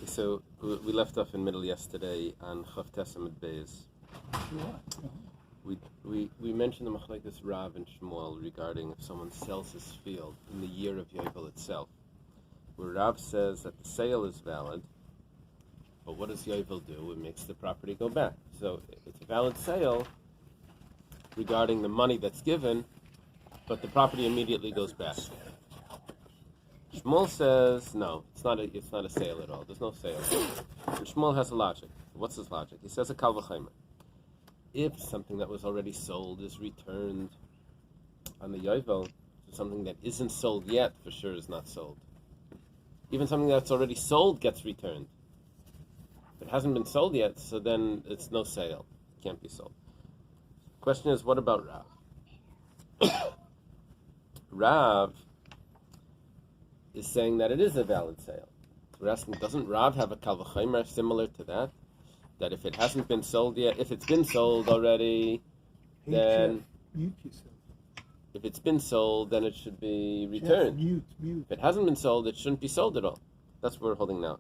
So we left off in middle yesterday on Chav Tesem at Bais. We mentioned the machlekes Rav and Shmuel regarding if someone sells his field in the year of Yovel itself, where Rav says that the sale is valid, but what does Yovel do? It makes the property go back. So it's a valid sale regarding the money that's given, but the property immediately goes back. Shmuel says no, it's not a sale at all. There's no sale. And Shmuel has a logic. What's his logic? He says a kal v'chomer. If something that was already sold is returned on the Yovel to something that isn't sold yet, for sure is not sold. Even something that's already sold gets returned. If it hasn't been sold yet, so then it's no sale. It can't be sold. Question is, what about Rav? Rav is saying that it is a valid sale. We're asking, doesn't Rav have a kal v'chomer similar to that? That if it hasn't been sold yet, if it's been sold already, then if it's been sold, then it should be returned. If it hasn't been sold, it shouldn't be sold at all. That's what we're holding now.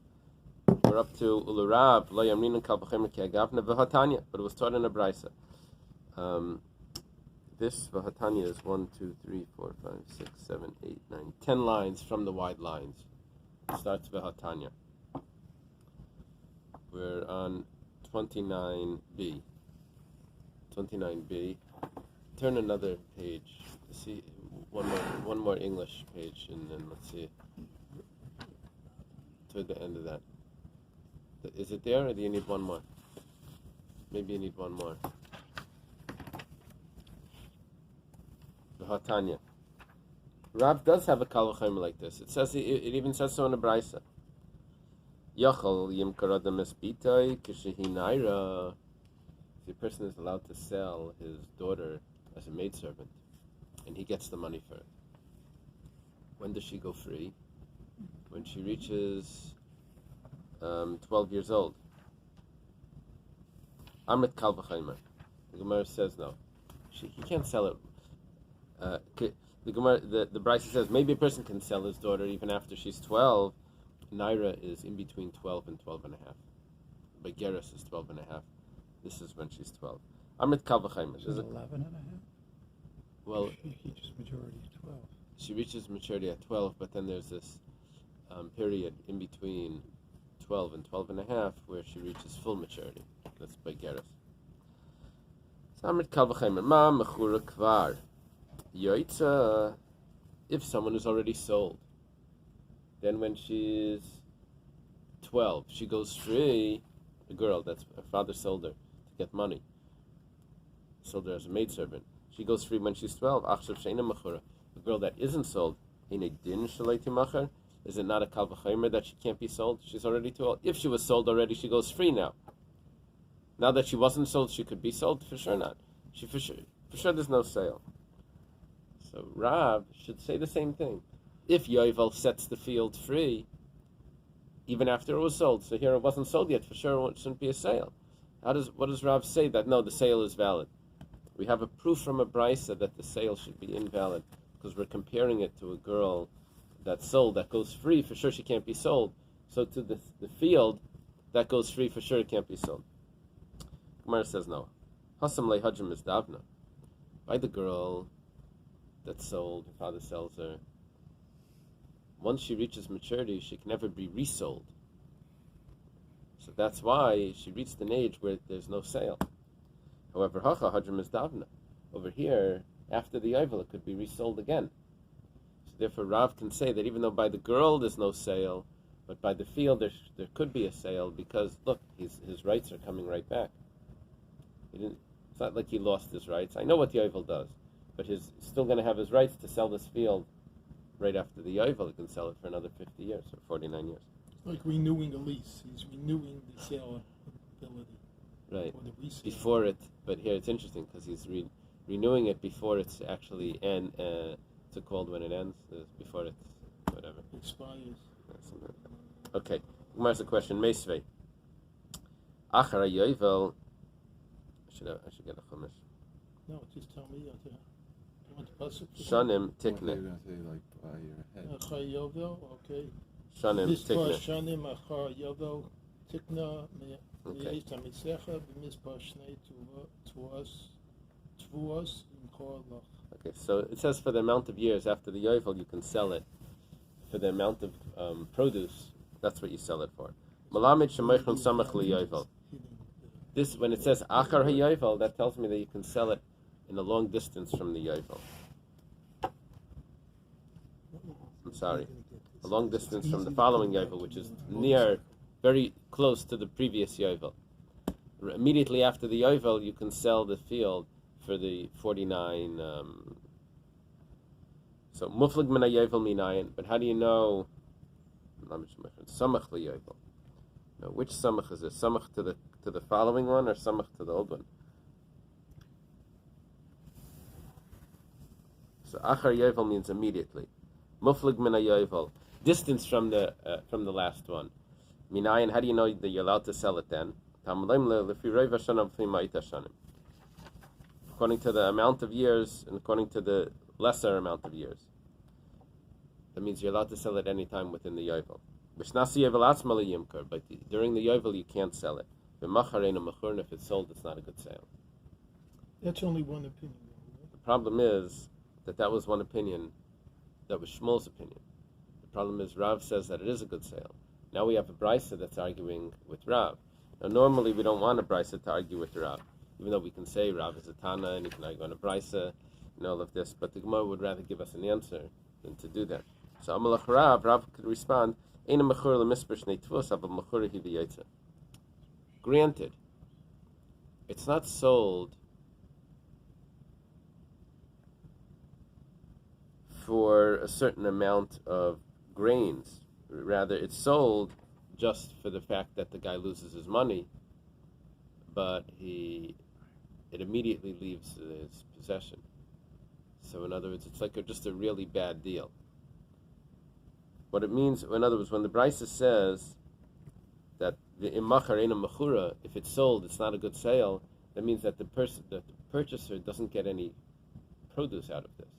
We're up to Ulurav, Lo Yamrin Kal V'chomer Ki Agavna V'Hatanya, but it was taught in a Braisa. This V'Hatanya is 1, 2, 3, 4, 5, 6, 7, 8, 9, 10 lines from the wide lines. It starts V'Hatanya. We're on 29b. 29b. Turn another page. See one more English page, and then let's see toward the end of that. Is it there, or do you need one more? Maybe you need one more. V'Hatanya. Rav does have a kal v'chomer like this. It says it even says so in the Braisa. Yachol yimkar adam esbitay kishehi naira. The person is allowed to sell his daughter as a maidservant, and he gets the money for it. When does she go free? When she reaches 12 years old. Amrit kal v'chomer. The Gemara says no. He can't sell it. The Gemara, the Bais says maybe a person can sell his daughter even after she's 12. Naira is in between 12 and 12 and a half. Begeris is 12 and a half. This is when she's 12. Amrit kal v'chomer. She's 11 and a half? Well, she reaches maturity at 12. She reaches maturity at 12, but then there's this period in between 12 and 12 and a half where she reaches full maturity. That's Begeris. Amrit kal v'chomer. Ma mechura kvar. Yoitza, if someone is already sold, then when she's 12, she goes free. A girl that's her father sold her to get money, sold her as a maidservant. She goes free when she's 12. Achshav sheina mechura. A girl that isn't sold, in a din shalei timacher, is it not a kal v'chomer that she can't be sold? She's already too old. If she was sold already, she goes free now. Now that she wasn't sold, she could be sold? For sure not. For sure there's no sale. So Rav should say the same thing. If Yovel sets the field free, even after it was sold, so here it wasn't sold yet, for sure it shouldn't be a sale. What does Rav say? That no, the sale is valid. We have a proof from a Braisa that the sale should be invalid, because we're comparing it to a girl that's sold, that goes free, for sure she can't be sold. So to the field, that goes free, for sure it can't be sold. Gemara says no. Hasam lehajim is davna. By the girl that's sold, her father sells her. Once she reaches maturity, she can never be resold. So that's why she reached an age where there's no sale. However, hacha hajrim is davna. Over here, after the Yovel, it could be resold again. So therefore, Rav can say that even though by the girl there's no sale, but by the field there could be a sale, because look, his rights are coming right back. It's not like he lost his rights. I know what the Yovel does, but he's still going to have his rights to sell this field right after the Yovel. He can sell it for another 50 years or 49 years. It's like renewing a lease. He's renewing the sale ability. Right. Or the resale. Before it, but here it's interesting because he's renewing it before it's actually it's called when it ends, before it's whatever. Expires. Okay. Gemara's a question. Meisvei. Achara Yovel. I should get a chumash. No, just tell me. Want the pasuk? Shanim tikne. You're going to say like by your head. Chayovel, okay. Shanim Mispar Tikna. Shanim Achar Yovel Tikna Okay. Me'ez HaMisecha B'Mispar Shnei Tvuos Imchor Lach. Okay, so it says for the amount of years after the yovel you can sell it. For the amount of produce, that's what you sell it for. Malamid Shemoichon Samach Liyovel. This, when it says Achar HaYovel, that tells me that you can sell it in a long distance from the yovel. I'm sorry. A long distance from the following yovel, which is near, very close to the previous yovel. Immediately after the yovel, you can sell the field for the 49. So muflig min yovel minayin. But how do you know? Samach liyovel. Now, which samach is this? Samach to the following one, or samach to the old one? So achar yovel means immediately. Muflig min yovel, distance from the last one. Minayin. How do you know that you're allowed to sell it then? According to the amount of years and according to the lesser amount of years. That means you're allowed to sell it any time within the yovel. But during the yovel you can't sell it. And if it's sold, it's not a good sale. That's only one opinion. The problem is that was one opinion. That was Shmuel's opinion. The problem is Rav says that it is a good sale. Now we have a brisa that's arguing with Rav. Now normally we don't want a brisa to argue with Rav, even though we can say Rav is a Tana and he can argue on a brisa and all of this, but the Gemara would rather give us an answer than to do that. So Amalach Rav could respond, granted, it's not sold for a certain amount of grains. Rather, it's sold just for the fact that the guy loses his money, but it immediately leaves his possession. So in other words, it's like just a really bad deal. What it means, in other words, when the Bais says that the imachar ena mechura, if it's sold, it's not a good sale, that means that the purchaser doesn't get any produce out of this.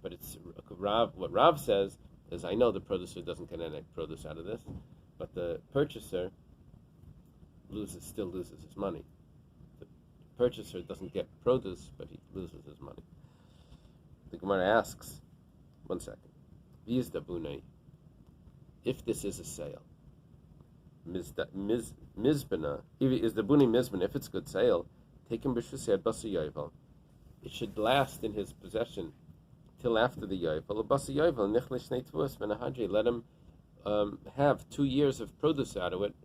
But it's what Rav says is, I know the producer doesn't get any produce out of this, but the purchaser still loses his money. The purchaser doesn't get produce, but he loses his money. The Gemara asks, 1 second, if this is a sale, mizbana, is the buni mizbana, if it's a good sale, take him b'shusei basa yovel. It should last in his possession till after the yovel. Basa yovel nichlish shnei tvus menahadri. Let him have 2 years of produce out of it,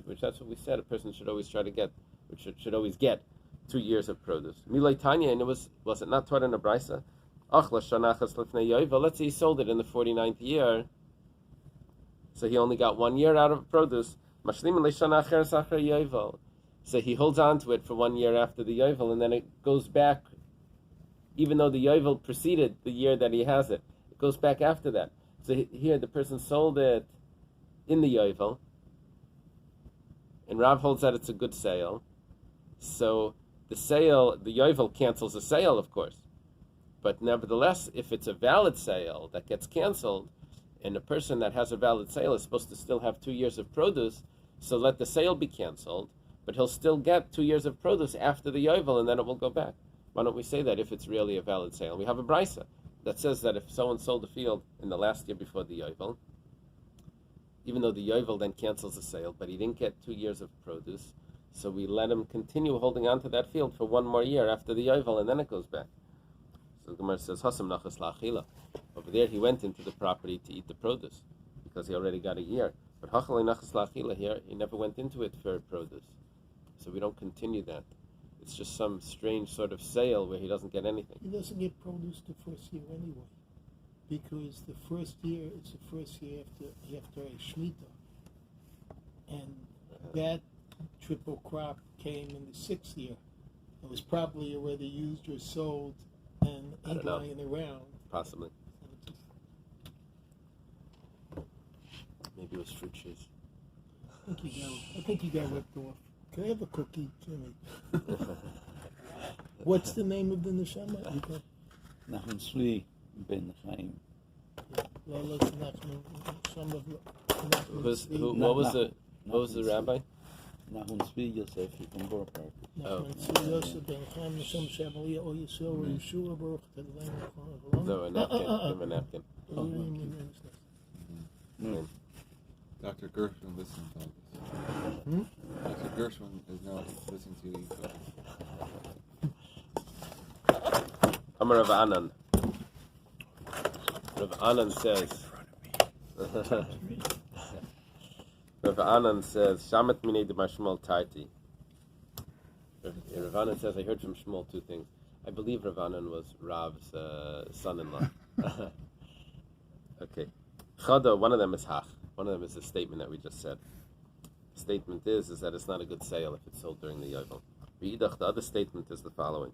which that's what we said. A person should always try to get, which should always get 2 years of produce. Milay Tanya, and was it not taught in a brisa? Let's say he sold it in the 49th year, so he only got 1 year out of produce. So he holds on to it for 1 year after the yovel, and then it goes back, even though the yovel preceded the year that he has it. It goes back after that. So here the person sold it in the yovel, and Rav holds that it's a good sale. So the yovel cancels the sale, of course. But nevertheless, if it's a valid sale that gets canceled, and a person that has a valid sale is supposed to still have 2 years of produce, so let the sale be canceled, but he'll still get 2 years of produce after the yovel, and then it will go back. Why don't we say that if it's really a valid sale? We have a brisa that says that if someone sold a field in the last year before the yovel, even though the yovel then cancels the sale, but he didn't get 2 years of produce, so we let him continue holding on to that field for 1 more year after the yovel, and then it goes back. So the Gemara says, Hasam nachas la'achila. Over there he went into the property to eat the produce, because he already got a year. But hachalei nachas la'achila, here he never went into it for produce. So we don't continue that. It's just some strange sort of sale where he doesn't get anything. He doesn't get produce the first year anyway, because the first year is the first year after a shmita, and that triple crop came in the 6th year. It was probably already used or sold and ain't lying around. Possibly. Maybe it was fruit trees. I think you got ripped off. Can I have a cookie, Jimmy? What's the name of the neshama? Nachum Tzvi ben Chaim. Lala's neshama. What was the rabbi? Nahum Tzvi Yosef from Borough Park. Nachman Tzvi Yosef ben Chaim Nisham Shabbalia O Yisrael Yeshua Baruch Tadlein No, a napkin. Give him a napkin. Dr. Gershwin listened to this. Dr. Gershwin is now listening to you. Amar Rav Anan. Rav Anan says. Rav Anan says, Shamat minei de Shmuel Tarti. Rav Anan says, I heard from Shmuel two things. I believe Rav Anan was Rav's son-in-law. Okay. Chada, one of them is Hach. One of them is the statement that we just said. The statement is that it's not a good sale if it's sold during the Yovel. The other statement is the following.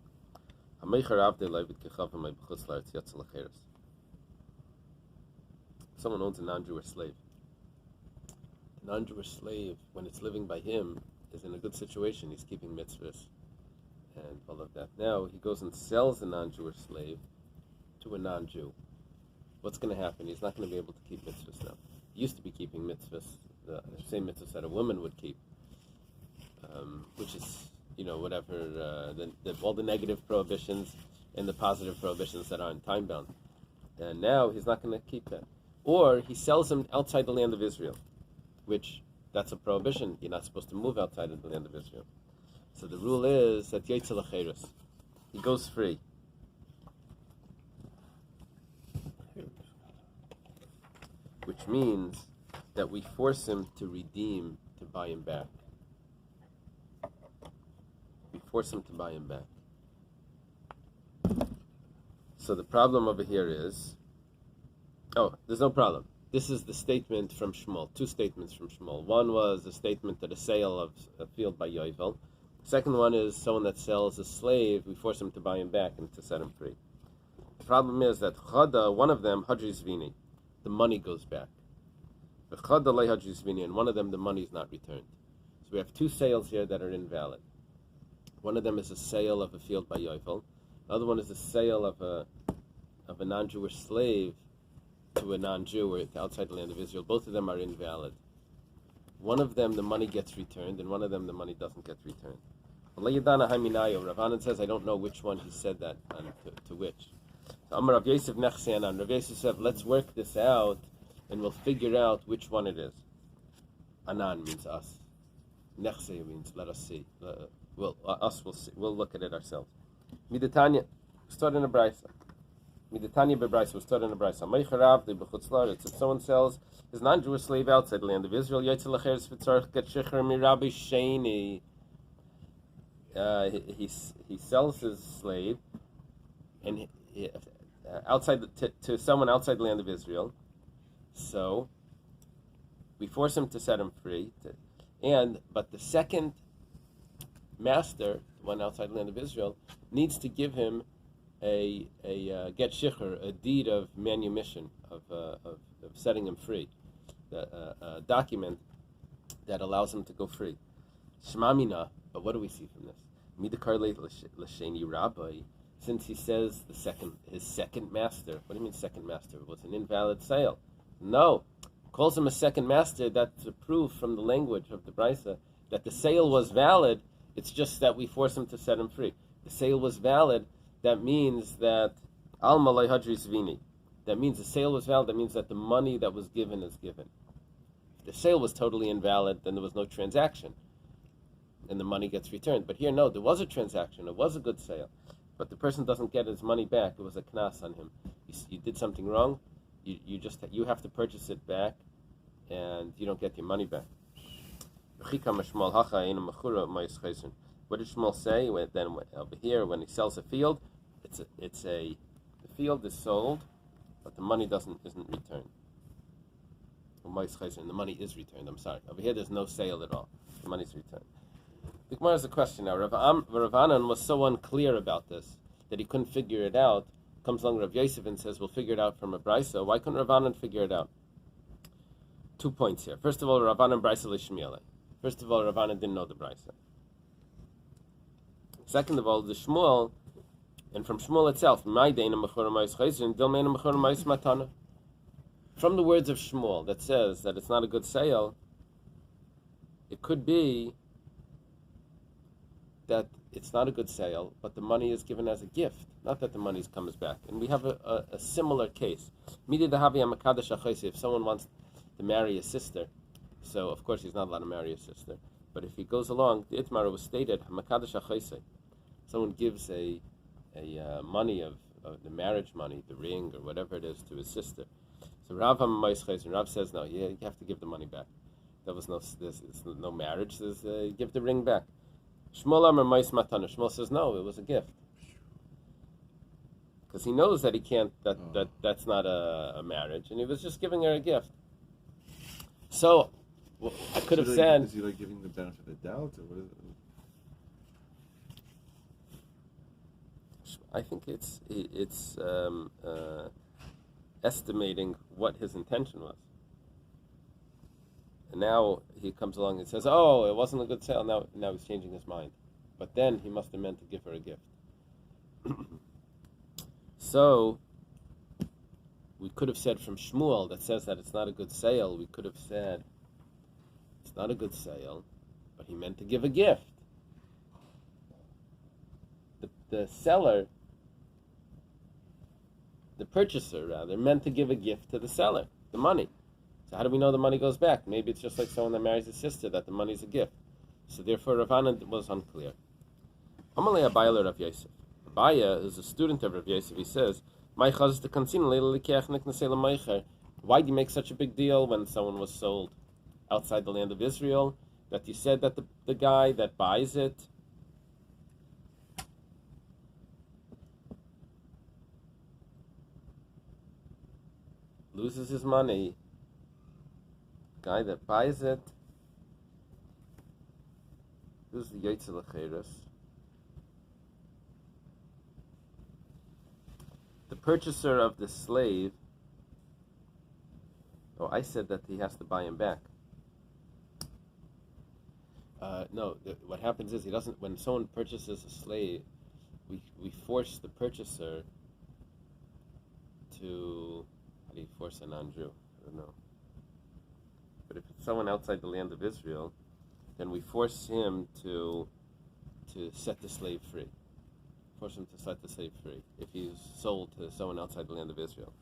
Someone owns a non-Jewish slave. A non-Jewish slave, when it's living by him, is in a good situation. He's keeping mitzvahs and all of that. Now, he goes and sells a non-Jewish slave to a non-Jew. What's going to happen? He's not going to be able to keep mitzvahs now. He used to be keeping mitzvahs, the same mitzvahs that a woman would keep, which is, whatever, all the negative prohibitions and the positive prohibitions that aren't time-bound. And now he's not going to keep that. Or he sells him outside the land of Israel, which that's a prohibition. You're not supposed to move outside of the land of Israel. So the rule is that Yetzel Acheres, he goes free. Which means that we force him to redeem, to buy him back. We force him to buy him back. So the problem over here is, there's no problem. This is the statement from Shmuel, two statements from Shmuel. One was a statement that a sale of a field by Yovel. Second one is someone that sells a slave, we force him to buy him back and to set him free. The problem is that Chada, one of them, Hadrizvini, the money goes back. And one of them, the money is not returned. So we have two sales here that are invalid. One of them is a sale of a field by Yovel. The other one is a sale of a non-Jewish slave to a non-Jew or outside the land of Israel. Both of them are invalid. One of them, the money gets returned, and one of them, the money doesn't get returned. Rav Anan says, I don't know which one he said that to which. So Amar Rav Yosef Nechseanan. Rav Yosef said, let's work this out, and we'll figure out which one it is. Anan means us. Nechse means let us see. Us will see. We'll look at it ourselves. Midatanya, start in a brisa. Midatanya bebrisa, we'll start in a brisa. Meicharav de b'chutzlaretz. If someone sells his non-Jewish slave outside the land of Israel, Yetzel Acheres v'tzarich get shecher mirabi sheni. He sells his slave and to someone outside the land of Israel. So we force him to set him free. But the second master, the one outside the land of Israel, needs to give him a get shicher, a deed of manumission, of setting him free, a document that allows him to go free. Shmamina, but what do we see from this? Midakar l'sheni Rabbi, since he says his second master. What do you mean second master? It was an invalid sale. No, calls him a second master. That's a proof from the language of the brisa that the sale was valid. It's just that we force him to set him free. The sale was valid. That means that al malay hadris vini. That means the sale was valid. That means that the money that was given is given. If the sale was totally invalid, then there was no transaction, and the money gets returned. But here, no, there was a transaction. It was a good sale, but the person doesn't get his money back. It was a knas on him. You did something wrong. You have to purchase it back, and you don't get your money back. What did Shmuel say? Then over here, when he sells a field, the field is sold, but the money isn't returned. The money is returned. I'm sorry. Over here, there's no sale at all. The money's returned. The Gemara has a question now. Rav Anan was so unclear about this that he couldn't figure it out. Comes along Rav Yosef and says, we'll figure it out from a brisa. Why couldn't Rav Anan figure it out? 2 points here. First of all, Rav Anan brisa l'shmiele. First of all, Rav Anan didn't know the brisa. Second of all, the Shmuel, and from Shmuel itself, my dana mechora ma'is chayzin, dil meina mechora ma'is matana. from the words of Shmuel that says that it's not a good sale, it could be that it's not a good sale, but the money is given as a gift, not that the money comes back. And we have a similar case. If someone wants to marry a sister, so of course he's not allowed to marry a sister, but if he goes along, the Itmar was stated, someone gives a money of the marriage money, the ring or whatever it is, to his sister. So Rav says, no, you have to give the money back. There was there's no marriage, there's give the ring back. Shmuel says, no, it was a gift. Because he knows that he can't, that's not a marriage, and he was just giving her a gift. So, I could have said... Is he like giving the benefit of the doubt, or what is it? I think it's estimating what his intention was. And now he comes along and says, oh, it wasn't a good sale, now he's changing his mind. But then he must have meant to give her a gift. So, we could have said from Shmuel that says that it's not a good sale, we could have said, it's not a good sale, but he meant to give a gift. The seller, the purchaser rather, meant to give a gift to the seller, the money. So how do we know the money goes back? Maybe it's just like someone that marries his sister, that the money's a gift. So therefore Ravana was unclear. Amalei Abaya Rav Yosef. Abaya is a student of Rav Yosef. He says, why do you make such a big deal when someone was sold outside the land of Israel? That you said that the guy that buys it loses his money. The guy that buys it, who's the Yotze L'Cheres? The purchaser of the slave. Oh, I said that he has to buy him back. What happens is he doesn't. When someone purchases a slave, we force the purchaser to. How do you force a non-Jew? I don't know. But if it's someone outside the land of Israel, then we force him to set the slave free. Force him to set the slave free if he's sold to someone outside the land of Israel.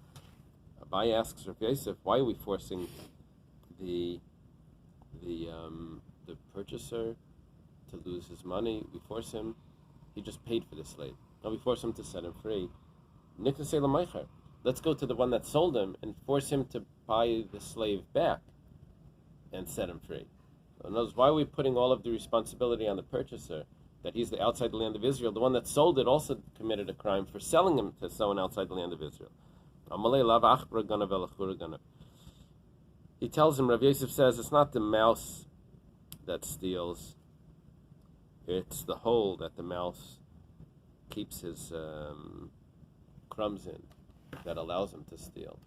Abai asks Rav Yosef, why are we forcing the purchaser to lose his money? We force him. He just paid for the slave. Now we force him to set him free. Let's go to the one that sold him and force him to buy the slave back and set him free. So in other words, why are we putting all of the responsibility on the purchaser? That he's the outside the land of Israel. The one that sold it also committed a crime for selling him to someone outside the land of Israel. He tells him, Rav Yosef says, it's not the mouse that steals, it's the hole that the mouse keeps his crumbs in that allows him to steal,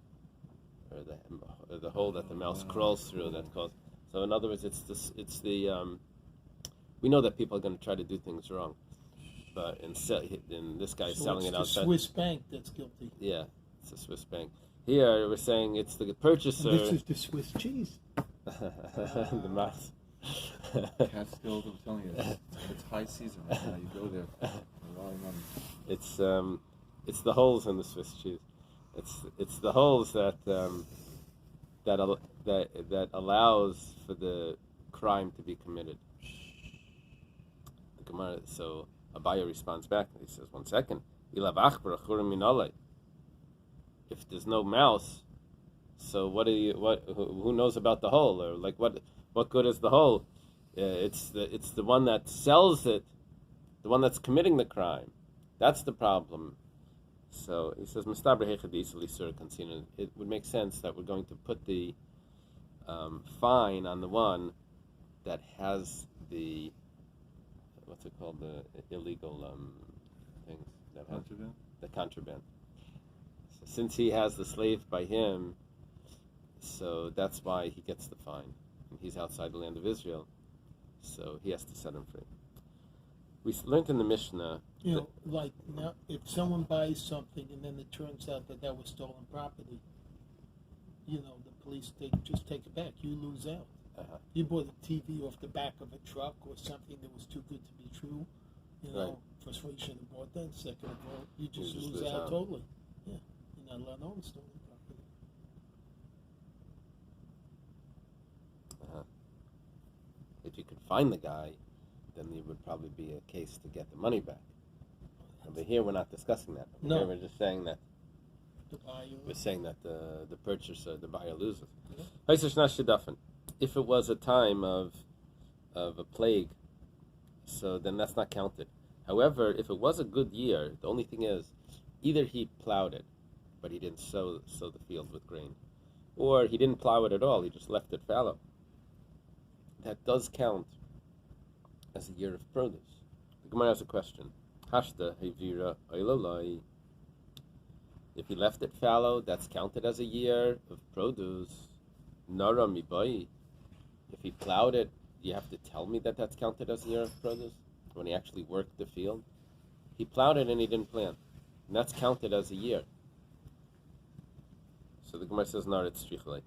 or the hole that the mouse crawls through that causes. So in other words, it's the we know that people are going to try to do things wrong, but in this guy's selling it outside. It's the Swiss bank that's guilty. Yeah, it's the Swiss bank. Here we're saying it's the purchaser. And this is the Swiss cheese. The mouse. Catskills, I'm telling you, it's high season right now. You go there, a lot of money. It's the holes in the Swiss cheese. It's the holes that allows for the crime to be committed. The Gemara. So Abaya responds back. He says, "1 second. If there's no mouse, so who knows about the hole, or like what good is the hole? It's the one that sells it, the one that's committing the crime. That's the problem." So he says, it would make sense that we're going to put the fine on the one that has the, what's it called, the illegal things. Contraband? The contraband. So since he has the slave by him, so that's why he gets the fine. And he's outside the land of Israel, so he has to set him free. We learned in the Mishnah. Like now, if someone buys something and then it turns out that was stolen property, the police just take it back. You lose out. Uh-huh. You bought a TV off the back of a truck or something that was too good to be true. Right. First of all, you shouldn't have bought that. Second of all, you just just lose lose out out. totally. Yeah, you're not allowed to own stolen property. Uh-huh. If you could find the guy, then there would probably be a case to get the money back. But here we're not discussing that. No. Here we're just saying that The buyer. we're saying that the purchaser, the buyer, loses. Yeah. If it was a time of a plague, so then that's not counted. However, if it was a good year, the only thing is, either he plowed it, but he didn't sow the field with grain, or he didn't plow it at all, he just left it fallow. That does count as a year of produce. The Gemara has a question. Hashta hevira oilalai. If he left it fallow, that's counted as a year of produce. Nara mibai. If he plowed it, you have to tell me that that's counted as a year of produce when he actually worked the field. He plowed it and he didn't plant, and that's counted as a year. So the Gemara says, "No, it's strictly.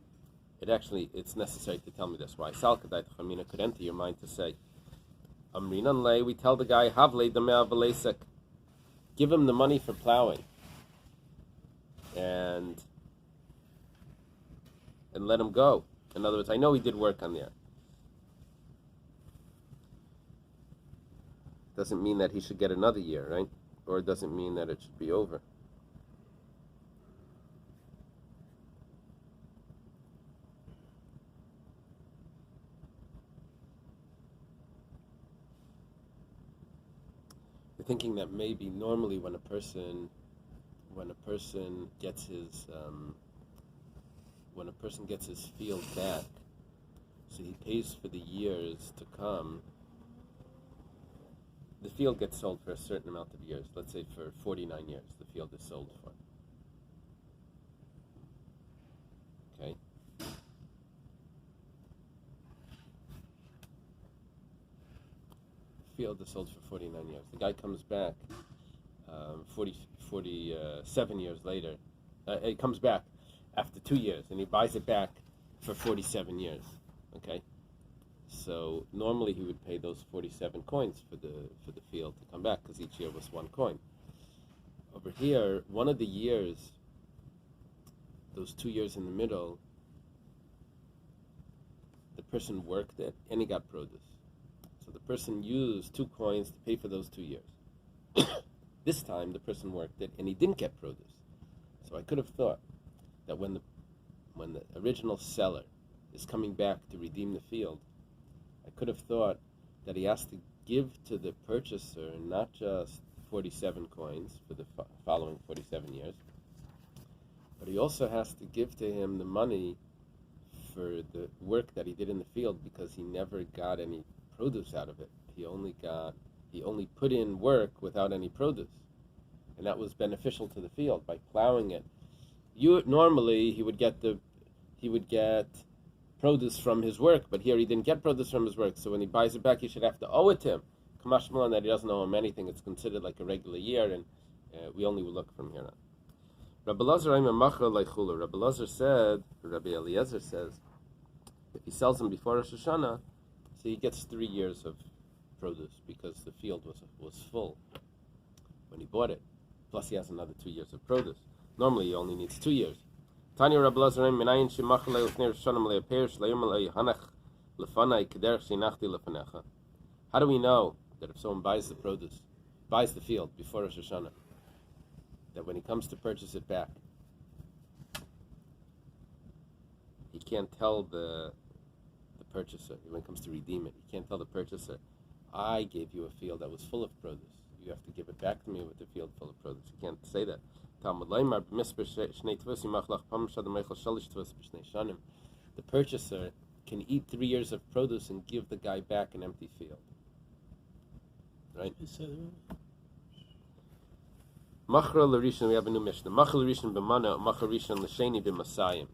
It's necessary to tell me this. Why? Salkadai Chamina could enter your mind to say, Amrinan lay. We tell the guy, Havle dameh v'leisek, give him the money for plowing, and let him go. In other words, I know he did work on there. Doesn't mean that he should get another year, right? Or it doesn't mean that it should be over. You're thinking that maybe normally when a person gets his field back, so he pays for the years to come. The field gets sold for a certain amount of years. Let's say for 49 years, the field is sold for. Okay. The field is sold for 49 years. The guy comes back 47 years later. He comes back after 2 years, and he buys it back for 47 years. Okay. So normally he would pay those 47 coins for the field to come back, because each year was 1 coin. Over here, one of the years, those 2 years in the middle, the person worked it and he got produce. So the person used 2 coins to pay for those 2 years. This time the person worked it and he didn't get produce. So I could have thought that when the original seller is coming back to redeem the field, I could have thought that he has to give to the purchaser not just 47 coins for the following 47 years, but he also has to give to him the money for the work that he did in the field, because he never got any produce out of it. He only put in work without any produce, and that was beneficial to the field by plowing it. Normally he would get produce from his work, but here he didn't get produce from his work, so when he buys it back, he should have to owe it to him. Kamash Malan, that he doesn't owe him anything, it's considered like a regular year, and we only will look from here on. Rabbi Eliezer said, Rabbi Eliezer says, if he sells them before Rosh Hashanah, so he gets 3 years of produce, because the field was full when he bought it. Plus he has another 2 years of produce. Normally he only needs 2 years. Tanya Rabbi Eliezer, how do we know that if someone buys the field before Rosh Hashanah, that when he comes to purchase it back, he can't tell the purchaser, when it comes to redeem it, he can't tell the purchaser, I gave you a field that was full of produce, you have to give it back to me with a field full of produce. You can't say that. The purchaser can eat 3 years of produce and give the guy back an empty field. Right? Machra l'rishon, we have a new Mishnah. Machra l'rishon b'mana, machra l'rishon l'sheni b'masayim.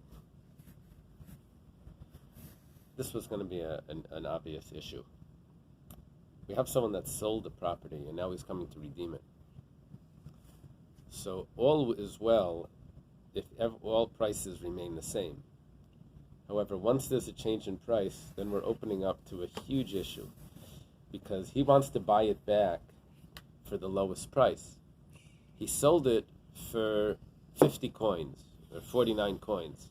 This was going to be an obvious issue. We have someone that sold the property and now he's coming to redeem it. So all is well if all prices remain the same. However, once there's a change in price, then we're opening up to a huge issue, because he wants to buy it back for the lowest price. He sold it for 50 coins, or 49 coins.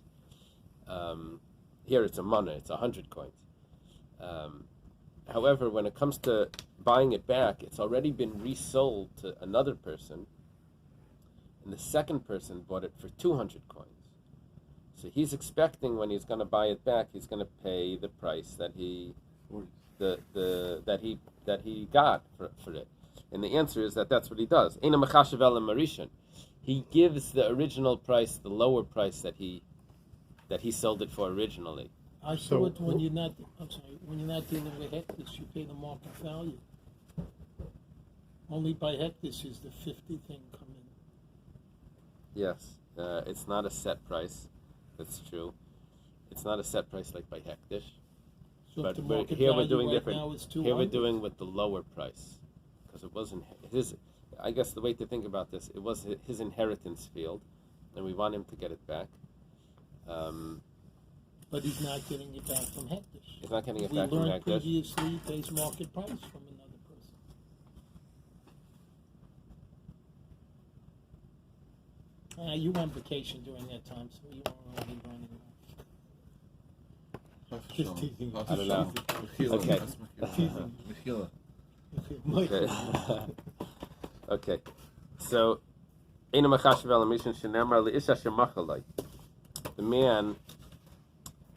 Here it's a mana, it's 100 coins. However, when it comes to buying it back, it's already been resold to another person, and the second person bought it for 200 coins. So he's expecting when he's going to buy it back, he's going to pay the price that he that he got for it. And the answer is that's what he does. He gives the original price, the lower price that he sold it for originally. I thought when you're not dealing with hectares, you pay the market value. Only by hectares is the 50 thing come in. Yes, it's not a set price. That's true. It's not a set price like by hectares. So But if the market here we're value doing right different. now is Here 200. we're doing with the lower price, because it wasn't his. I guess the way to think about this, it was his inheritance field, and we want him to get it back. But he's not getting it back from hectares. He's not getting it We back from learned hectares. previously he pays market price from another person. You were on vacation during that time, so you weren't really learning enough. Just teasing. I don't know. Okay. Michael. Okay. So, the man,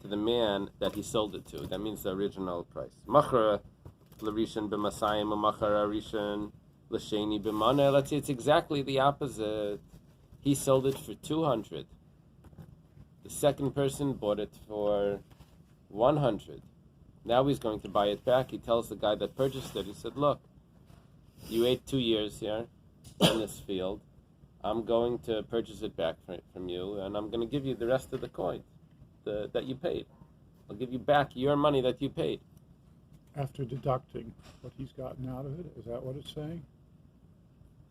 to the man that he sold it to, that means the original price. Machra l'rishon b'masayim u'machar rishon l'sheni b'mana. Let's say it's exactly the opposite. He sold it for 200. The second person bought it for 100. Now he's going to buy it back. He tells the guy that purchased it, he said, look, you ate 2 years here in this field. I'm going to purchase it back from you, and I'm going to give you the rest of the coin that you paid. I'll give you back your money that you paid. After deducting what he's gotten out of it, is that what it's saying?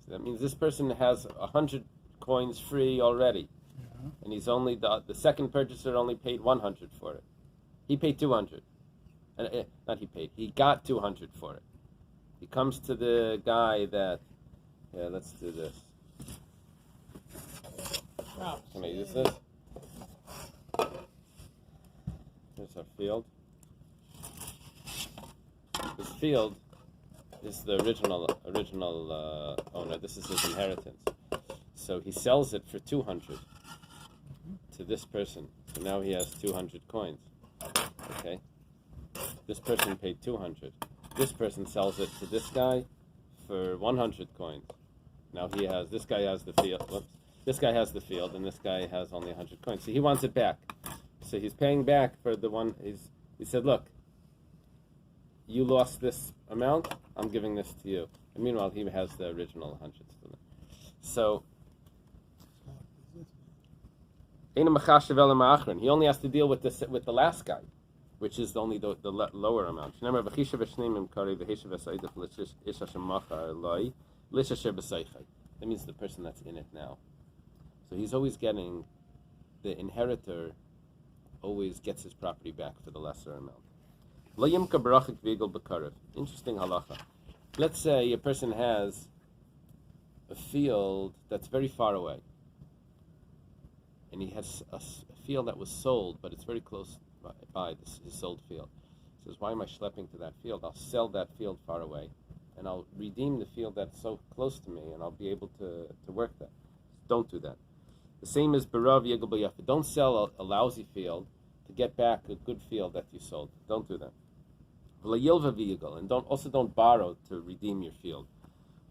So that means this person has 100 coins free already, Yeah. and he's only the second purchaser only paid 100 for it. He paid 200. And he got 200 for it. He comes to the guy that, let's do this. Can I use this? Here's our field. This field is the original owner. This is his inheritance. So he sells it for 200 to this person. So now he has 200 coins. Okay? This person paid 200. This person sells it to this guy for 100 coins. Now this guy has the field. Whoops. This guy has the field, and this guy has only 100 coins. So he wants it back. So he's paying back for the one. He said, look, you lost this amount, I'm giving this to you. And meanwhile, he has the original 100 still. So, he only has to deal with the last guy, which is only the lower amount. That means the person that's in it now. So he's always getting, the inheritor always gets his property back for the lesser amount. Interesting halacha. Let's say a person has a field that's very far away, and he has a field that was sold, but it's very close by his sold field. He says, why am I schlepping to that field? I'll sell that field far away, and I'll redeem the field that's so close to me, and I'll be able to work that. Don't do that. The same as Barav Yegel B'Yafa. Don't sell a lousy field to get back a good field that you sold. Don't do that. And don't borrow to redeem your field.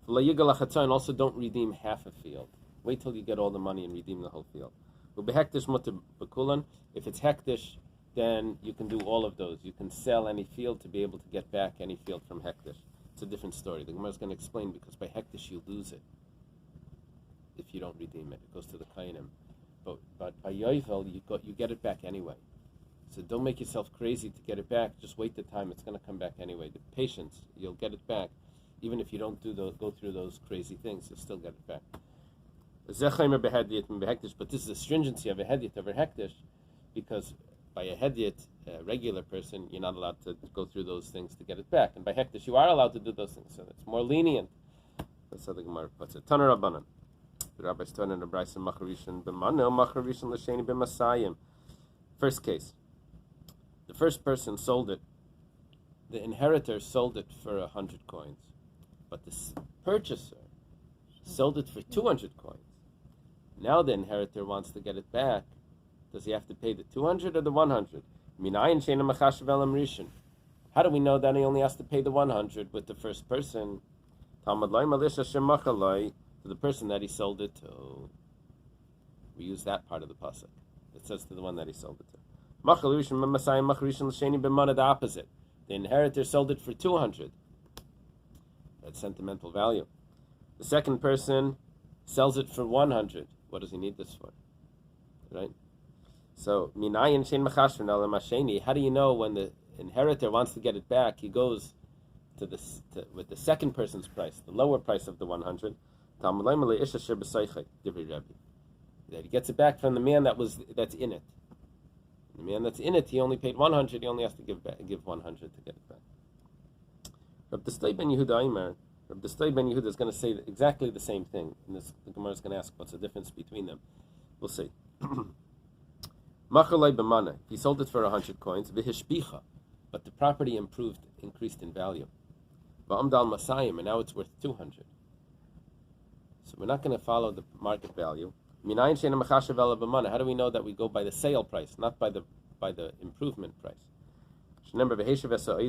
And also don't redeem half a field. Wait till you get all the money and redeem the whole field. If it's hektish, then you can do all of those. You can sell any field to be able to get back any field from hektish. It's a different story. The Gemara is going to explain, because by hektish you lose it if you don't redeem it. It goes to the kainim. But by yovel you get it back anyway. So don't make yourself crazy to get it back. Just wait the time. It's going to come back anyway. The patience, you'll get it back. Even if you don't go through those crazy things, you'll still get it back. But this is a stringency of a hediot over hektish, because by a hedyot, a regular person, you're not allowed to go through those things to get it back. And by hekdesh, you are allowed to do those things. So it's more lenient. That's how the Gemara puts it. Taner Rabbanan. The Rabbi's turning in the Bais and Macharishan b'manel, Macharishan l'sheni b'masayim. First case. The first person sold it. The inheritor sold it for 100 coins. But the purchaser sold it for 200 coins. Now the inheritor wants to get it back. Does he have to pay the 200 or the 100? How do we know that he only has to pay the 100 with the first person? To the person that he sold it to. We use that part of the pasuk. It says to the one that he sold it to. The opposite. The inheritor sold it for 200. That's sentimental value. The second person sells it for 100. What does he need this for? Right? So, how do you know when the inheritor wants to get it back? He goes to with the second person's price, the lower price of the 100. That he gets it back from the man that's in it. The man that's in it, he only paid 100. He only has to give 100 to get it back. Rabbi ben Yehuda is going to say exactly the same thing. And the Gemara is going to ask, what's the difference between them? We'll see. He sold it for 100 coins, but the property increased in value. And now it's worth 200. So we're not going to follow the market value. How do we know that we go by the sale price, not by the improvement price?